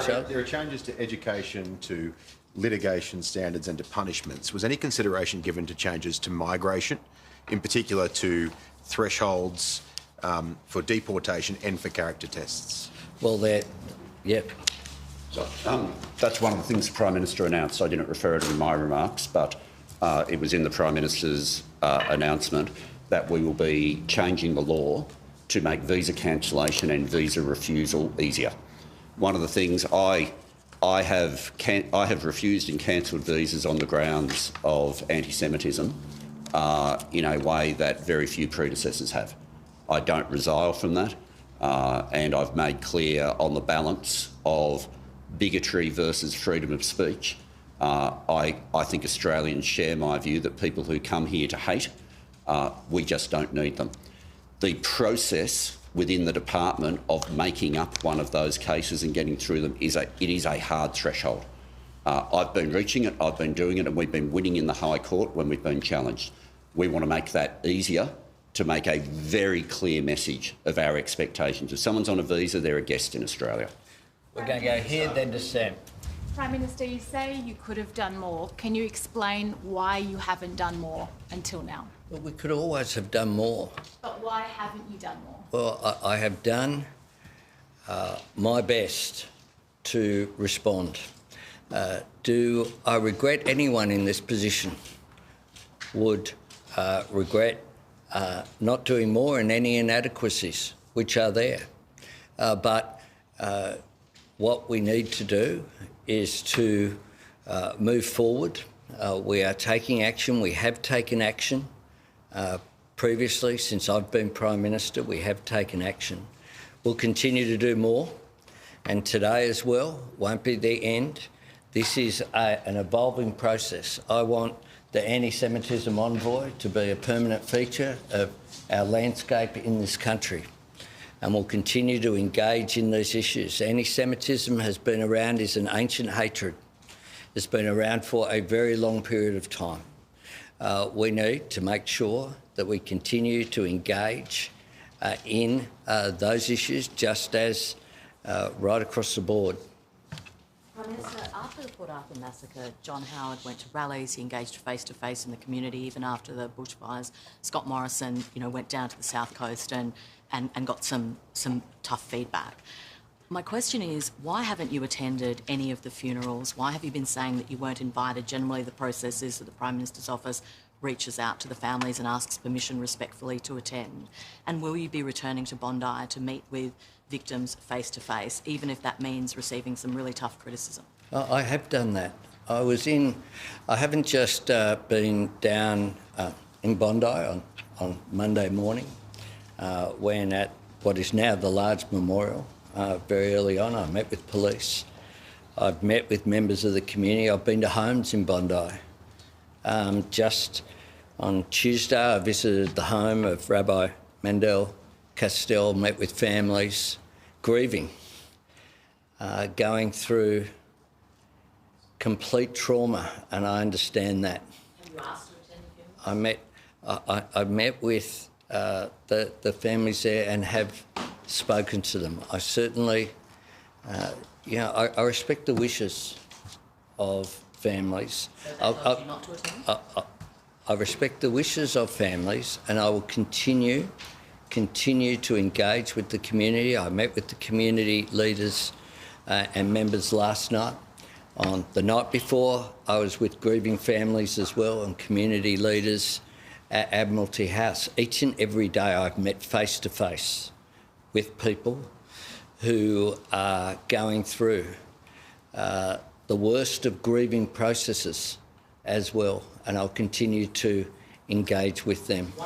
Charles? There are changes to education, to litigation standards and to punishments. Was any consideration given to changes to migration, in particular to thresholds for deportation and for character tests? Well, yep. So, that's one of the things the Prime Minister announced. I didn't refer it in my remarks, but it was in the Prime Minister's announcement that we will be changing the law to make visa cancellation and visa refusal easier. One of the things I have refused and cancelled visas on the grounds of anti-Semitism in a way that very few predecessors have. I don't resile from that, and I've made clear on the balance of bigotry versus freedom of speech. I think Australians share my view that people who come here to hate, we just don't need them. The process within the department of making up one of those cases and getting through them is a hard threshold. I've been reaching it, I've been doing it, and we've been winning in the High Court when we've been challenged. We want to make that easier, to make a very clear message of our expectations. If someone's on a visa, they're a guest in Australia. We're going to go here, then to Sam. Prime Minister, you say you could have done more. Can you explain why you haven't done more until now? Well, we could always have done more. But why haven't you done more? Well, I have done my best to respond. Do I regret anyone in this position would regret not doing more in any inadequacies which are there. But what we need to do is to move forward. We are taking action. We have taken action. Previously, since I've been Prime Minister, we have taken action. We'll continue to do more, and today as well won't be the end. This is an evolving process. I want the anti-Semitism envoy to be a permanent feature of our landscape in this country, and we'll continue to engage in these issues. Anti-Semitism has been around as an ancient hatred. It's been around for a very long period of time. We need to make sure that we continue to engage in those issues, just as right across the board. Prime Minister, after the Port Arthur massacre, John Howard went to rallies, he engaged face-to-face in the community, even after the bushfires. Scott Morrison, went down to the South Coast and got some tough feedback. My question is, why haven't you attended any of the funerals? Why have you been saying that you weren't invited? Generally, the process is that the Prime Minister's office reaches out to the families and asks permission respectfully to attend. And will you be returning to Bondi to meet with victims face-to-face, even if that means receiving some really tough criticism? I have done that. I haven't just been down in Bondi on Monday morning, when at what is now the large memorial, very early on, I met with police. I've met with members of the community. I've been to homes in Bondi. Just on Tuesday, I visited the home of Rabbi Mendel Castell, met with families grieving, going through complete trauma, and I understand that. Have you asked to attend the funeral? I met with the families there and have spoken to them. I certainly, I respect the wishes of families. So that tells you not to attend? I respect the wishes of families, and I will continue to engage with the community. I met with the community leaders and members last night. On the night before, I was with grieving families as well and community leaders at Admiralty House. Each and every day I've met face-to-face with people who are going through the worst of grieving processes as well, and I'll continue to engage with them.